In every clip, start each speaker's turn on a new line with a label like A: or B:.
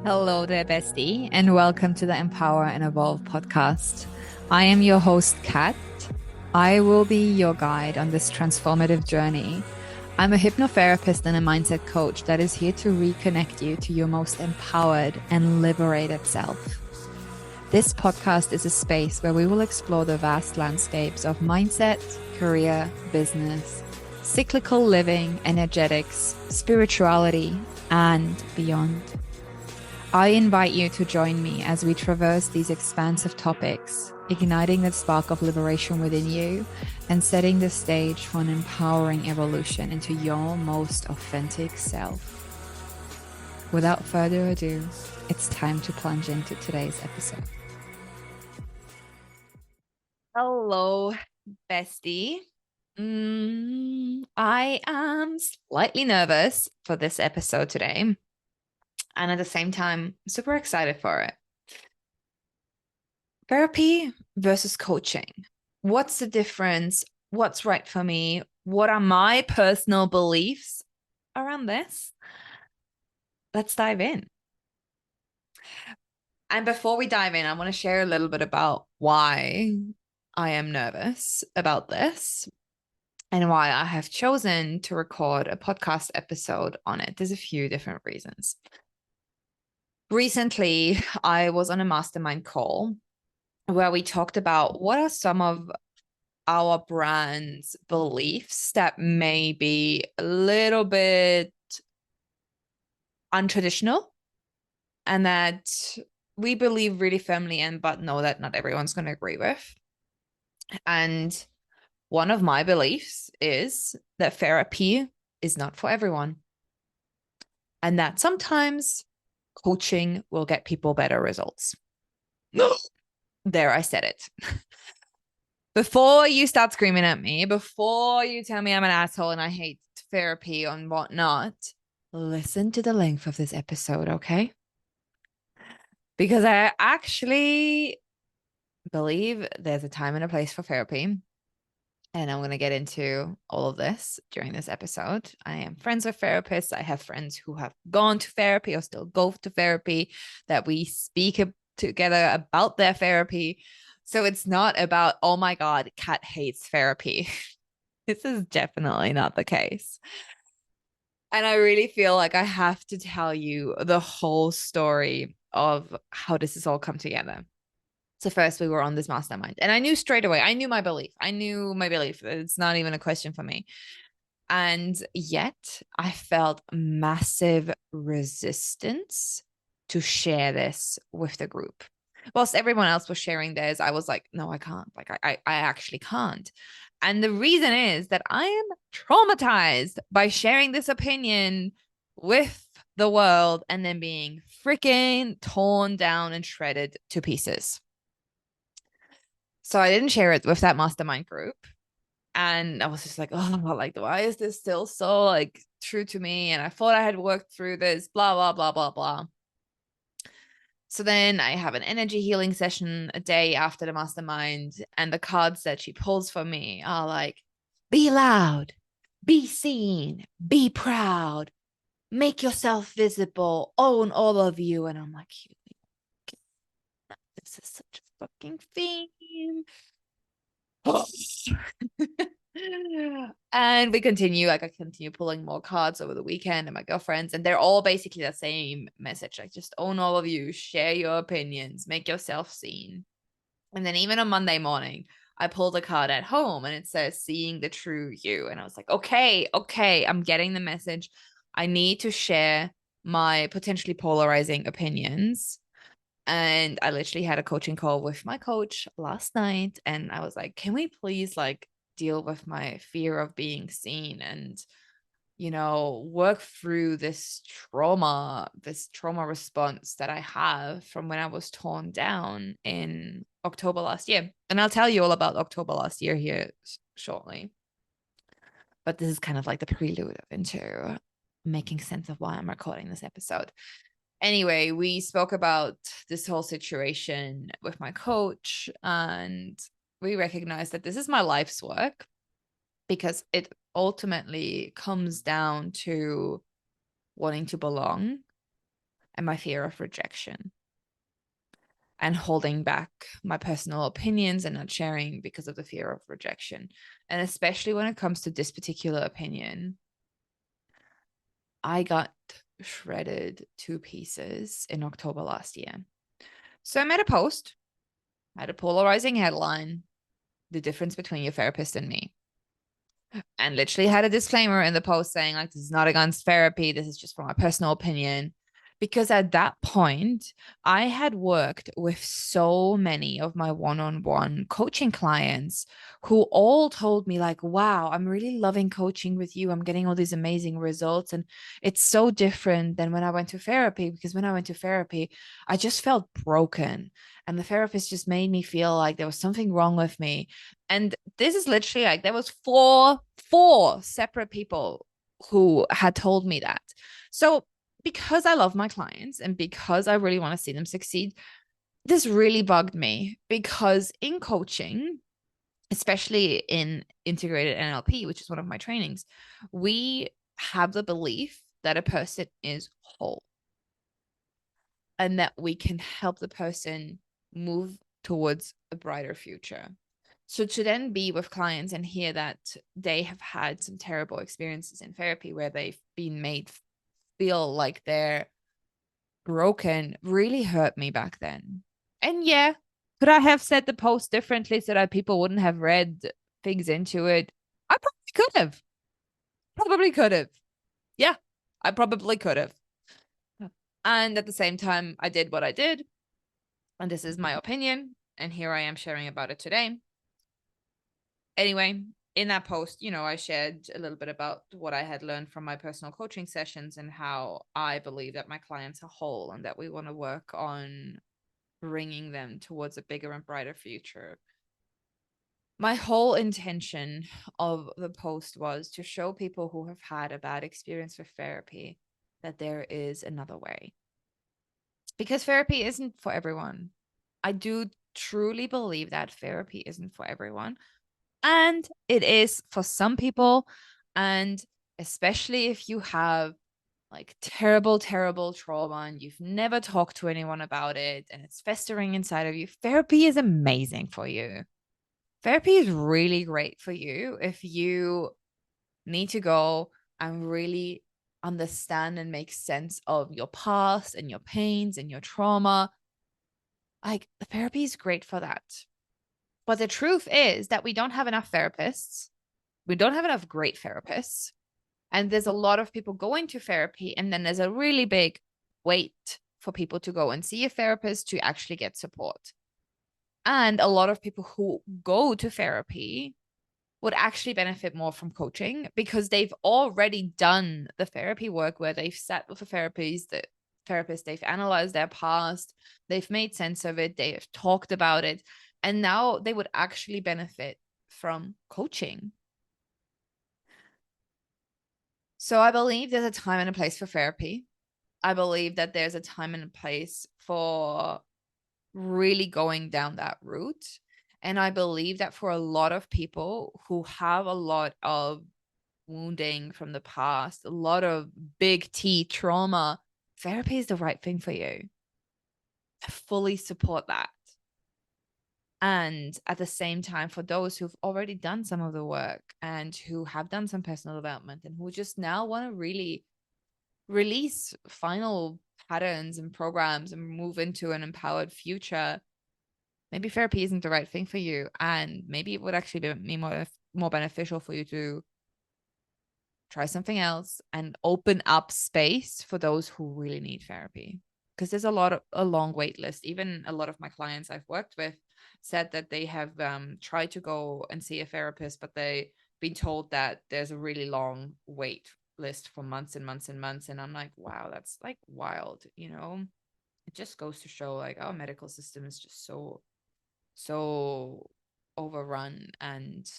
A: Hello there, bestie, and welcome to the Empower and Evolve podcast. I am your host, Kat. I will be your guide on this transformative journey. I'm a hypnotherapist and a mindset coach that is here to reconnect you to your most empowered and liberated self. This podcast is a space where we will explore the vast landscapes of mindset, career, business, cyclical living, energetics, spirituality, and beyond. I invite you to join me as we traverse these expansive topics, igniting that spark of liberation within you and setting the stage for an empowering evolution into your most authentic self. Without further ado, it's time to plunge into today's episode. Hello, bestie. I am slightly nervous for this episode today. And at the same time, super excited for it. Therapy versus coaching. What's the difference? What's right for me? What are my personal beliefs around this? Let's dive in. And before we dive in, I want to share a little bit about why I am nervous about this and why I have chosen to record a podcast episode on it. There's a few different reasons. Recently, I was on a mastermind call where we talked about what are some of our brand's beliefs that may be a little bit untraditional and that we believe really firmly in, but know that not everyone's going to agree with. And one of my beliefs is that therapy is not for everyone, and that sometimes coaching will get people better results. No. There, I said it. Before you start screaming at me, before you tell me I'm an asshole and I hate therapy and whatnot, listen to the length of this episode, okay? Because I actually believe there's a time and a place for therapy. And I'm going to get into all of this during this episode. I am friends with therapists. I have friends who have gone to therapy or still go to therapy, that we speak together about their therapy. So it's not about, oh my God, Kat hates therapy. This is definitely not the case. And I really feel like I have to tell you the whole story of how this has all come together. So first we were on this mastermind and I knew straight away, I knew my belief. It's not even a question for me. And yet I felt massive resistance to share this with the group. Whilst everyone else was sharing theirs, I was like, no, I can't. Like, I actually can't. And the reason is that I am traumatized by sharing this opinion with the world and then being freaking torn down and shredded to pieces. So I didn't share it with that mastermind group. And I was just like, oh, like, why is this still so like true to me? And I thought I had worked through this, blah, blah, blah, blah, blah. So then I have an energy healing session a day after the mastermind. And the cards that she pulls for me are like, be loud, be seen, be proud, make yourself visible, own all of you. And I'm like, this is such a fucking theme. And we continue, like I continue pulling more cards over the weekend and my girlfriends, and they're all basically the same message, like just own all of you, share your opinions, make yourself seen. And then even on Monday morning, I pulled a card at home and it says seeing the true you. And I was like, okay, I'm getting the message. I need to share my potentially polarizing opinions. And I literally had a coaching call with my coach last night. And I was like, can we please like deal with my fear of being seen and, work through this trauma response that I have from when I was torn down in October last year. And I'll tell you all about October last year here shortly. But this is kind of like the prelude into making sense of why I'm recording this episode. Anyway, we spoke about this whole situation with my coach, and we recognized that this is my life's work because it ultimately comes down to wanting to belong and my fear of rejection, and holding back my personal opinions and not sharing because of the fear of rejection. And especially when it comes to this particular opinion, I got shredded to pieces in October last year. So I made a post, had a polarizing headline, the difference between your therapist and me. And literally had a disclaimer in the post saying, like, this is not against therapy. This is just from my personal opinion. Because at that point, I had worked with so many of my one-on-one coaching clients who all told me, like, wow, I'm really loving coaching with you. I'm getting all these amazing results. And it's so different than when I went to therapy, because when I went to therapy, I just felt broken. And the therapist just made me feel like there was something wrong with me. And this is literally like, there was four separate people who had told me that. So because I love my clients and because I really want to see them succeed, this really bugged me, because in coaching, especially in integrated NLP, which is one of my trainings, we have the belief that a person is whole and that we can help the person move towards a brighter future. So to then be with clients and hear that they have had some terrible experiences in therapy where they've been made feel like they're broken really hurt me back then. And yeah, could I have said the post differently so that people wouldn't have read things into it? I probably could have. Probably could have. Yeah, I probably could have. And at the same time, I did what I did. And this is my opinion. And here I am sharing about it today. Anyway, in that post, I shared a little bit about what I had learned from my personal coaching sessions and how I believe that my clients are whole and that we want to work on bringing them towards a bigger and brighter future. My whole intention of the post was to show people who have had a bad experience with therapy that there is another way. Because therapy isn't for everyone. I do truly believe that therapy isn't for everyone. And it is for some people. And especially if you have like terrible, terrible trauma and you've never talked to anyone about it and it's festering inside of you, therapy is amazing for you. Therapy is really great for you if you need to go and really understand and make sense of your past and your pains and your trauma. Like, therapy is great for that. But the truth is that we don't have enough therapists. We don't have enough great therapists. And there's a lot of people going to therapy. And then there's a really big wait for people to go and see a therapist to actually get support. And a lot of people who go to therapy would actually benefit more from coaching because they've already done the therapy work where they've sat with the therapist, they've analyzed their past, they've made sense of it, they have talked about it, and now they would actually benefit from coaching. So I believe there's a time and a place for therapy. I believe that there's a time and a place for really going down that route. And I believe that for a lot of people who have a lot of wounding from the past, a lot of big T trauma, therapy is the right thing for you. I fully support that. And at the same time, for those who've already done some of the work and who have done some personal development and who just now want to really release final patterns and programs and move into an empowered future, maybe therapy isn't the right thing for you. And maybe it would actually be more beneficial for you to try something else and open up space for those who really need therapy. Because there's a long wait list. Even a lot of my clients I've worked with said that they have tried to go and see a therapist, but they've been told that there's a really long wait list for months and months and months. And I'm like, wow, that's like wild, It just goes to show like our medical system is just so overrun, and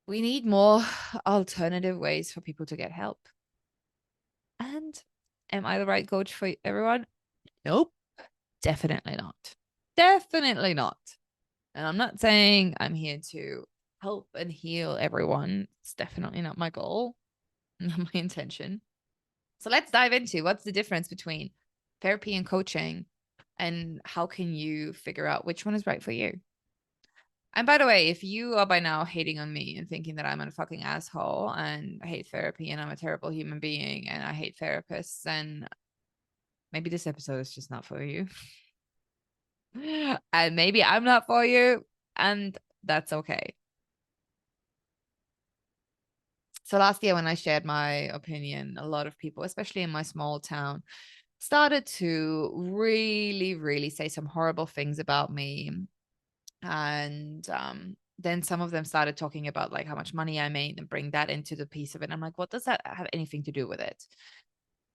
A: we need more alternative ways for people to get help. And am I the right coach for everyone? Nope. Definitely not. Definitely not. And I'm not saying I'm here to help and heal everyone. It's definitely not my goal, not my intention. So let's dive into what's the difference between therapy and coaching, and how can you figure out which one is right for you. And by the way, if you are by now hating on me and thinking that I'm a fucking asshole and I hate therapy and I'm a terrible human being and I hate therapists, then maybe this episode is just not for you. And maybe I'm not for you, and that's okay. So last year when I shared my opinion, a lot of people, especially in my small town, started to really, really say some horrible things about me. And then some of them started talking about like how much money I made and bring that into the piece of it. I'm like, what does that have anything to do with it?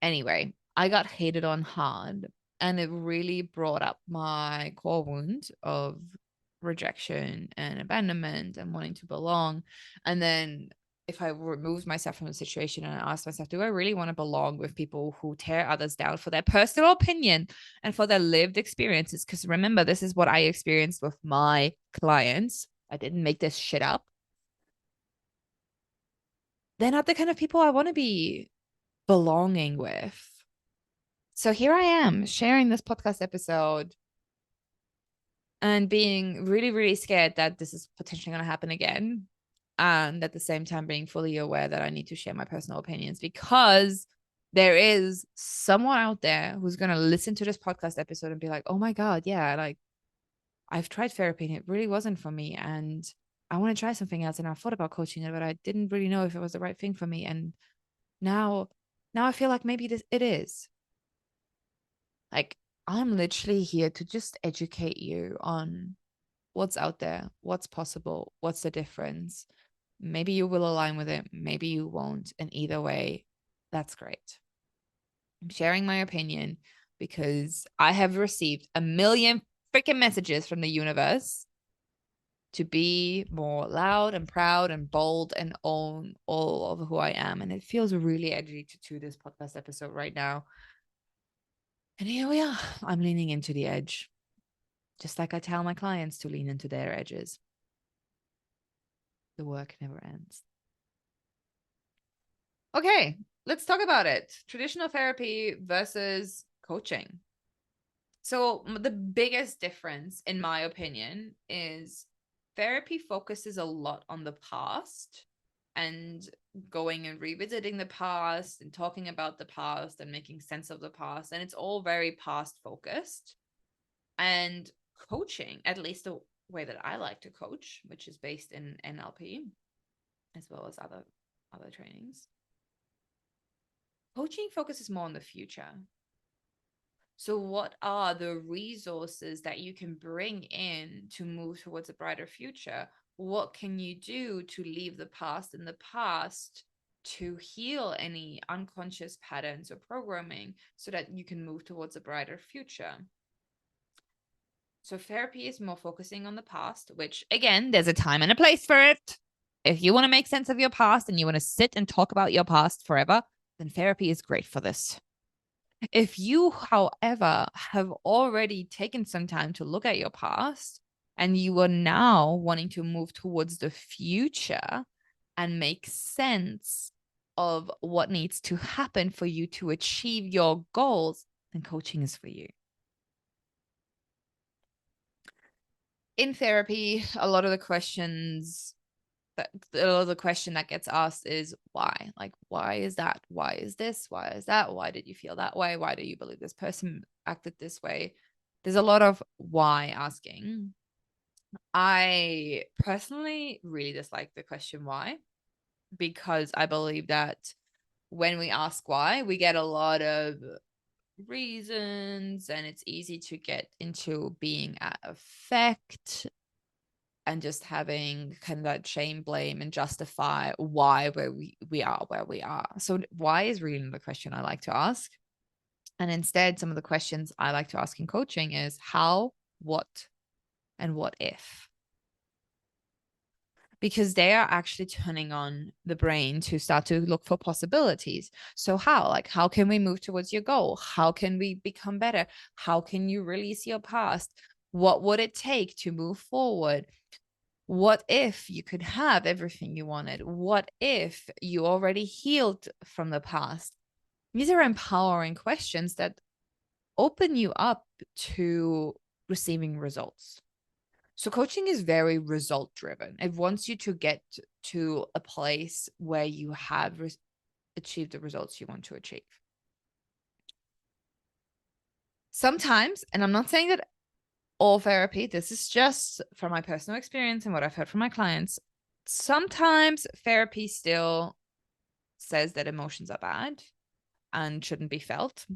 A: Anyway, I got hated on hard, and it really brought up my core wound of rejection and abandonment and wanting to belong. And then if I removed myself from the situation and I asked myself, do I really want to belong with people who tear others down for their personal opinion and for their lived experiences? Because remember, this is what I experienced with my clients. I didn't make this shit up. They're not the kind of people I want to be belonging with. So here I am sharing this podcast episode and being really, really scared that this is potentially going to happen again. And at the same time, being fully aware that I need to share my personal opinions, because there is someone out there who's going to listen to this podcast episode and be like, oh my God, yeah, like I've tried therapy and it really wasn't for me. And I want to try something else. And I thought about coaching it, but I didn't really know if it was the right thing for me. And now, now I feel like maybe it is. Like, I'm literally here to just educate you on what's out there, what's possible, what's the difference. Maybe you will align with it, maybe you won't. And either way, that's great. I'm sharing my opinion because I have received a million freaking messages from the universe to be more loud and proud and bold and own all of who I am. And it feels really edgy to do this podcast episode right now. And here we are. I'm leaning into the edge, just like I tell my clients to lean into their edges. The work never ends. Okay, let's talk about it. Traditional therapy versus coaching. So, the biggest difference, in my opinion, is therapy focuses a lot on the past and going and revisiting the past and talking about the past and making sense of the past. And it's all very past focused. And coaching, at least the way that I like to coach, which is based in NLP as well as other trainings, coaching focuses more on the future. So, what are the resources that you can bring in to move towards a brighter future? What can you do to leave the past in the past to heal any unconscious patterns or programming so that you can move towards a brighter future? So, therapy is more focusing on the past, which again, there's a time and a place for it. If you want to make sense of your past and you want to sit and talk about your past forever, then therapy is great for this. If you, however, have already taken some time to look at your past and you are now wanting to move towards the future and make sense of what needs to happen for you to achieve your goals, then coaching is for you. In therapy, a lot of the question that gets asked is why? Like, why is that? Why is this? Why is that? Why did you feel that way? Why do you believe this person acted this way? There's a lot of why asking. I personally really dislike the question why, because I believe that when we ask why, we get a lot of reasons and it's easy to get into being at effect and just having kind of that shame, blame, and justify why we are where we are. So why is really the question I like to ask. And instead, some of the questions I like to ask in coaching is how, what, and what if. Because they are actually turning on the brain to start to look for possibilities. So how? Like, how can we move towards your goal? How can we become better? How can you release your past? What would it take to move forward? What if you could have everything you wanted? What if you already healed from the past? These are empowering questions that open you up to receiving results. So coaching is very result driven. It wants you to get to a place where you have achieved the results you want to achieve. Sometimes, and I'm not saying that all therapy, this is just from my personal experience and what I've heard from my clients, sometimes therapy still says that emotions are bad and shouldn't be felt.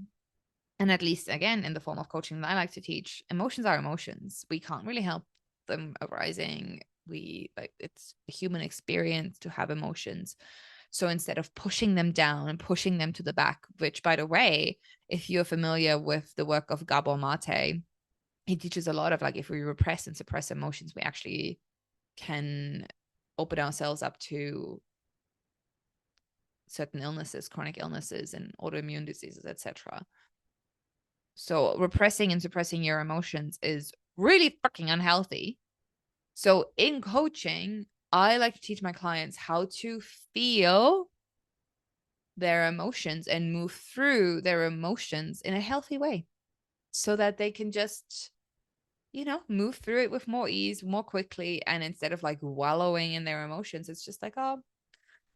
A: And at least, again, in the form of coaching that I like to teach, emotions are emotions. We can't really help them arising. It's a human experience to have emotions. So instead of pushing them down and pushing them to the back, which, by the way, if you're familiar with the work of Gabor Mate, he teaches a lot of, like, if we repress and suppress emotions, we actually can open ourselves up to certain illnesses, chronic illnesses, and autoimmune diseases, etc. So repressing and suppressing your emotions is really fucking unhealthy. So in coaching, I like to teach my clients how to feel their emotions and move through their emotions in a healthy way so that they can just, move through it with more ease, more quickly. And instead of like wallowing in their emotions, it's just like, oh,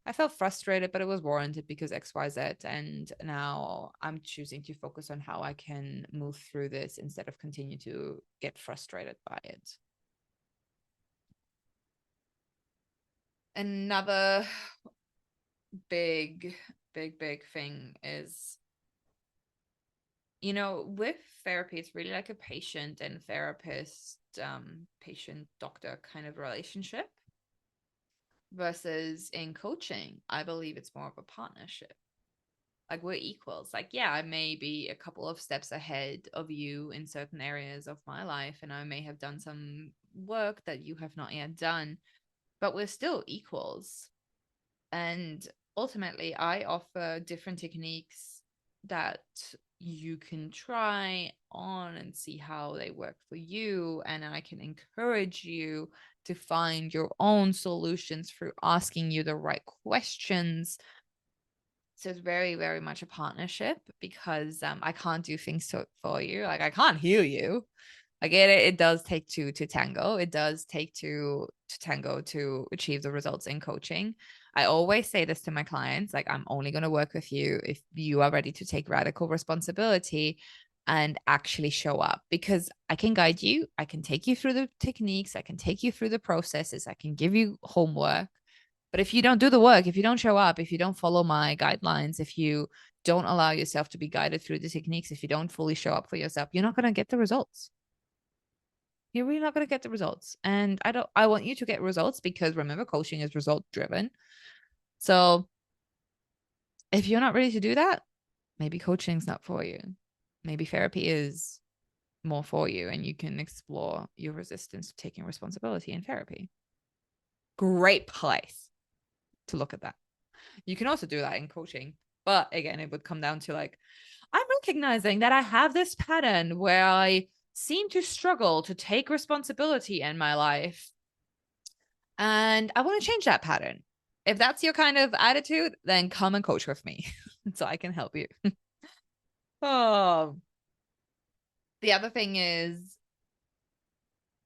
A: I felt frustrated, but it was warranted because XYZ. And now I'm choosing to focus on how I can move through this instead of continue to get frustrated by it. Another big, big thing is, with therapy, it's really like a patient and therapist, patient doctor kind of relationship. Versus in coaching, I believe it's more of a partnership. Like, we're equals. Like, yeah, I may be a couple of steps ahead of you in certain areas of my life, and I may have done some work that you have not yet done, but we're still equals. And ultimately, I offer different techniques that you can try on and see how they work for you. And I can encourage you to find your own solutions through asking you the right questions. So it's very, very much a partnership because I can't do things for you. Like, I can't heal you. I get it. It does take two to tango. It does take two to tango to achieve the results in coaching. I always say this to my clients, like, I'm only going to work with you if you are ready to take radical responsibility and actually show up, because I can guide you. I can take you through the techniques. I can take you through the processes. I can give you homework. But if you don't do the work, if you don't show up, if you don't follow my guidelines, if you don't allow yourself to be guided through the techniques, if you don't fully show up for yourself, you're not going to get the results. You're really not going to get the results. And I want you to get results, because remember, coaching is result driven. So if you're not ready to do that, maybe coaching's not for you. Maybe therapy is more for you, and you can explore your resistance to taking responsibility in therapy. Great place to look at that. You can also do that in coaching. But again, it would come down to, like, I'm recognizing that I have this pattern where I seem to struggle to take responsibility in my life, and I want to change that pattern. If that's your kind of attitude, then come and coach with me so I can help you. Oh, the other thing is,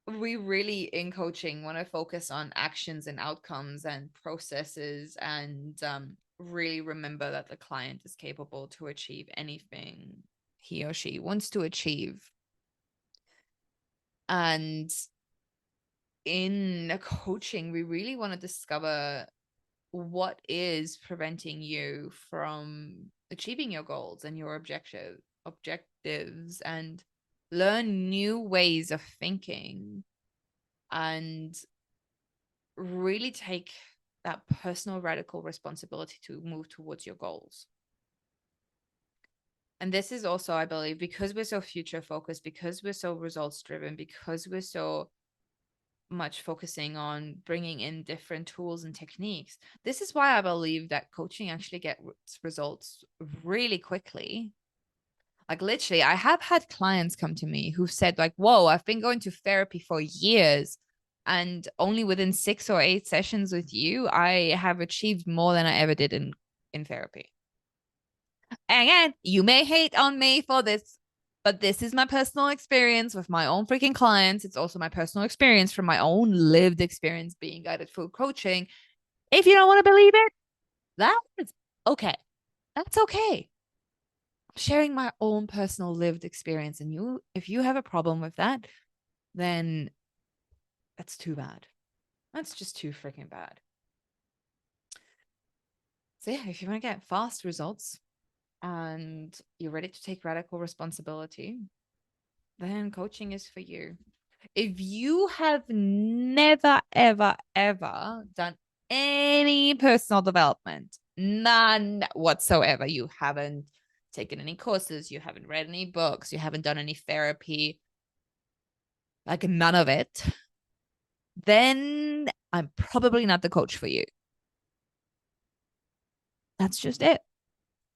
A: we really in coaching want to focus on actions and outcomes and processes, and really remember that the client is capable to achieve anything he or she wants to achieve. And in coaching, we really want to discover what is preventing you from achieving your goals and your objectives, and learn new ways of thinking, and really take that personal radical responsibility to move towards your goals. And this is also, I believe, because we're so future focused, because we're so results driven, because we're so much focusing on bringing in different tools and techniques. This is why I believe that coaching actually gets results really quickly. Like, literally, I have had clients come to me who've said, like, whoa, I've been going to therapy for years, and only within 6 or 8 sessions with you, I have achieved more than I ever did in therapy. again, you may hate on me for this, but this is my personal experience with my own freaking clients. It's also my personal experience from my own lived experience being guided through coaching. If you don't want to believe it, that's okay. That's okay. I'm sharing my own personal lived experience. And if you have a problem with that, then that's too bad. That's just too freaking bad. So yeah, if you want to get fast results and you're ready to take radical responsibility, then coaching is for you. If you have never, ever, ever done any personal development, none whatsoever, you haven't taken any courses, you haven't read any books, you haven't done any therapy, like none of it, then I'm probably not the coach for you. That's just it.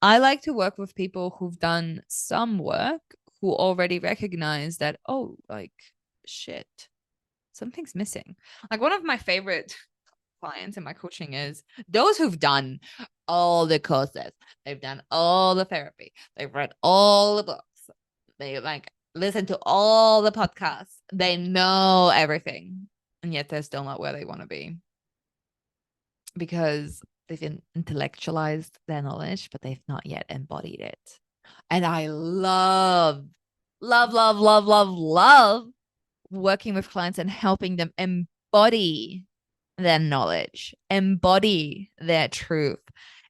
A: I like to work with people who've done some work, who already recognize that, oh, like, shit, something's missing. Like, one of my favorite clients in my coaching is those who've done all the courses, they've done all the therapy, they've read all the books, they like listen to all the podcasts, they know everything, and yet they're still not where they want to be because they've intellectualized their knowledge, but they've not yet embodied it. And I love, love, love, love, love, love working with clients and helping them embody their knowledge, embody their truth,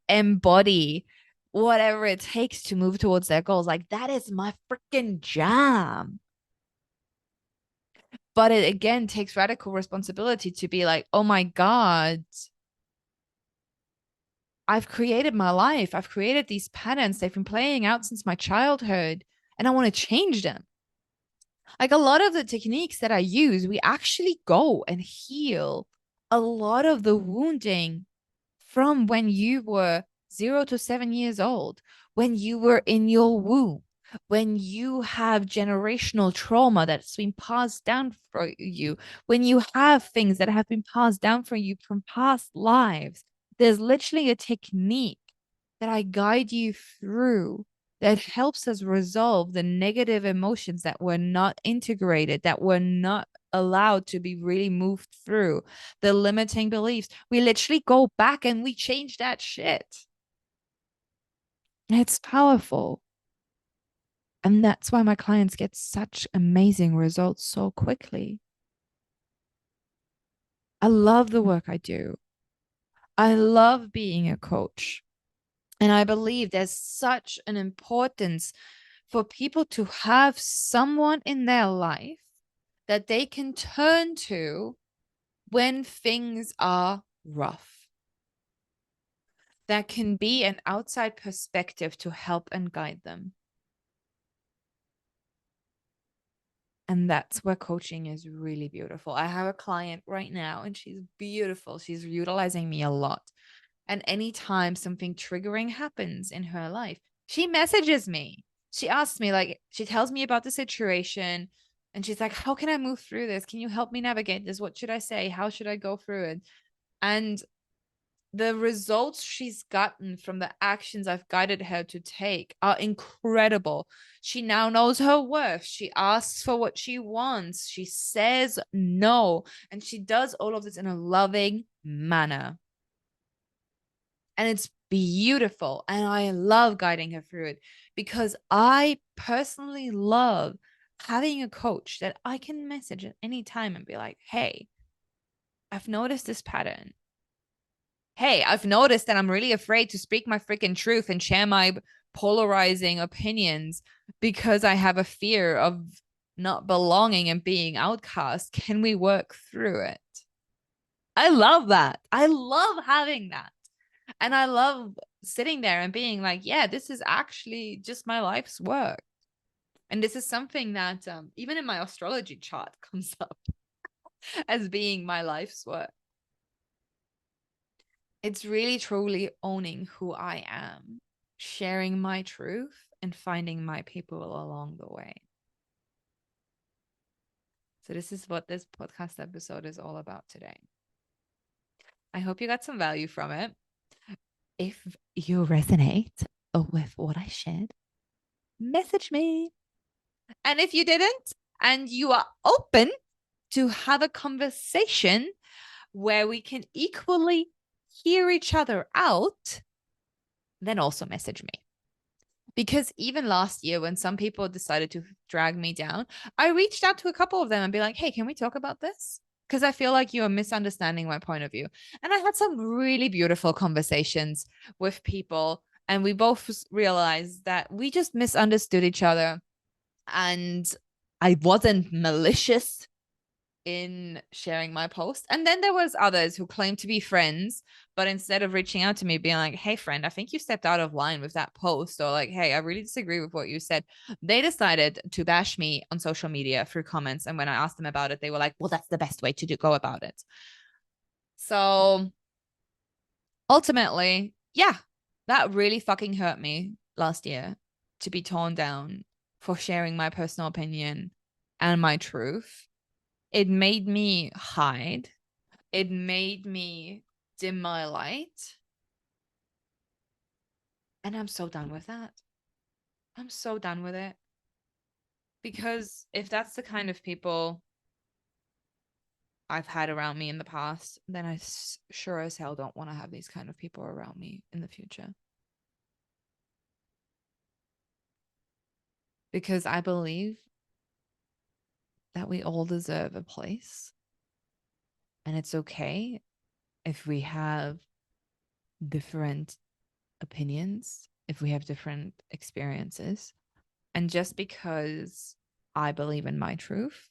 A: embody whatever it takes to move towards their goals. Like, that is my freaking jam. But it again takes radical responsibility to be like, oh my God, I've created my life. I've created these patterns. They've been playing out since my childhood, and I want to change them. Like, a lot of the techniques that I use, we actually go and heal a lot of the wounding from when you were 0 to 7 years old, when you were in your womb, when you have generational trauma that's been passed down for you, when you have things that have been passed down for you from past lives. There's literally a technique that I guide you through that helps us resolve the negative emotions that were not integrated, that were not allowed to be really moved through, the limiting beliefs. We literally go back and we change that shit. It's powerful. And that's why my clients get such amazing results so quickly. I love the work I do. I love being a coach. And I believe there's such an importance for people to have someone in their life that they can turn to when things are rough. That can be an outside perspective to help and guide them. And that's where coaching is really beautiful. I have a client right now and she's beautiful. She's utilizing me a lot. And anytime something triggering happens in her life, she messages me. She asks me, like, she tells me about the situation and she's like, how can I move through this? Can you help me navigate this? What should I say? How should I go through it? And the results she's gotten from the actions I've guided her to take are incredible. She now knows her worth. She asks for what she wants. She says no. And she does all of this in a loving manner. And it's beautiful. And I love guiding her through it because I personally love having a coach that I can message at any time and be like, hey, I've noticed this pattern. Hey, I've noticed that I'm really afraid to speak my freaking truth and share my polarizing opinions because I have a fear of not belonging and being outcast. Can we work through it? I love that. I love having that. And I love sitting there and being like, yeah, this is actually just my life's work. And this is something that even in my astrology chart comes up as being my life's work. It's really truly owning who I am, sharing my truth, and finding my people along the way. So, this is what this podcast episode is all about today. I hope you got some value from it. If you resonate, with what I shared, message me. And if you didn't, and you are open to have a conversation where we can equally hear each other out, then also message me. Because even last year, when some people decided to drag me down, I reached out to a couple of them and be like, hey, can we talk about this? Because I feel like you are misunderstanding my point of view. And I had some really beautiful conversations with people. And we both realized that we just misunderstood each other. And I wasn't malicious in sharing my post. And then there was others who claimed to be friends, but instead of reaching out to me being like, hey friend, I think you stepped out of line with that post, or like, hey, I really disagree with what you said, they decided to bash me on social media through comments. And when I asked them about it, they were like, well, that's the best way to go about it. So ultimately, yeah, that really fucking hurt me last year, to be torn down for sharing my personal opinion and my truth. It made me hide. It made me dim my light. And I'm so done with that. I'm so done with it. Because if that's the kind of people I've had around me in the past, then I sure as hell don't want to have these kind of people around me in the future. Because I believe that we all deserve a place. And it's okay if we have different opinions, if we have different experiences. And just because I believe in my truth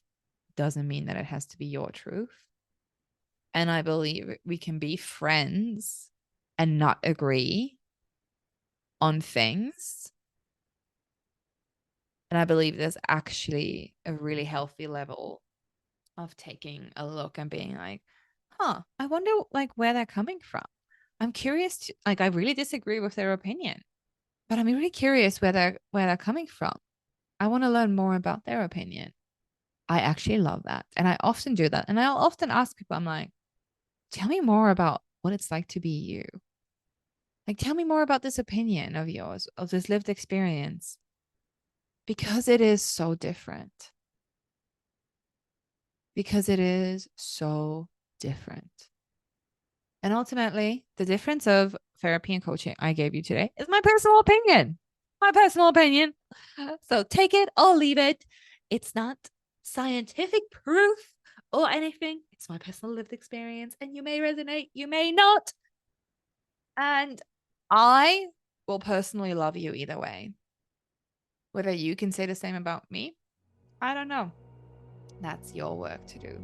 A: doesn't mean that it has to be your truth. And I believe we can be friends and not agree on things. And I believe there's actually a really healthy level of taking a look and being like, I wonder like where they're coming from. I'm curious to, like, I really disagree with their opinion, but I'm really curious where they're coming from. I want to learn more about their opinion. I actually love that. And I often do that. And I'll often ask people, I'm like, tell me more about what it's like to be you. Like, tell me more about this opinion of yours, of this lived experience, because it is so different. Because it is so different. And ultimately, the difference of therapy and coaching I gave you today is my personal opinion. My personal opinion. So take it or leave it. It's not scientific proof or anything. It's my personal lived experience, and you may resonate, you may not. And I will personally love you either way. Whether you can say the same about me, I don't know. That's your work to do.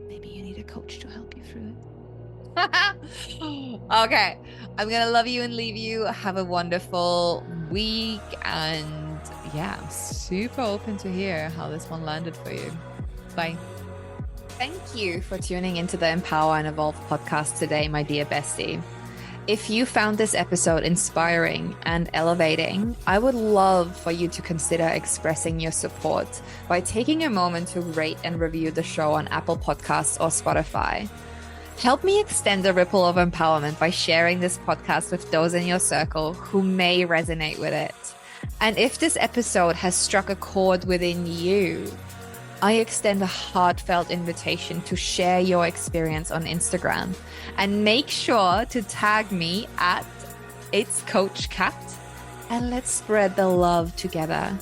A: Maybe you need a coach to help you through it. Okay, I'm gonna love you and leave you. Have a wonderful week, and yeah, I'm super open to hear how this one landed for you. Bye. Thank you for tuning into the Empower and Evolve podcast today, my dear bestie. If you found this episode inspiring and elevating, I would love for you to consider expressing your support by taking a moment to rate and review the show on Apple Podcasts or Spotify. Help me extend the ripple of empowerment by sharing this podcast with those in your circle who may resonate with it. And if this episode has struck a chord within you, I extend a heartfelt invitation to share your experience on Instagram, and make sure to tag me at It's Coach Kat, and let's spread the love together.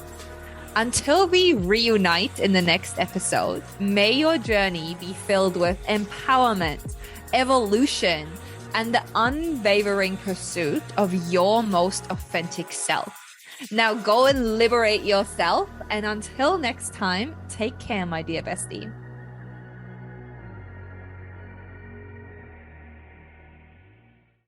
A: Until we reunite in the next episode, may your journey be filled with empowerment, evolution, and the unwavering pursuit of your most authentic self. Now go and liberate yourself. And until next time, take care, my dear bestie.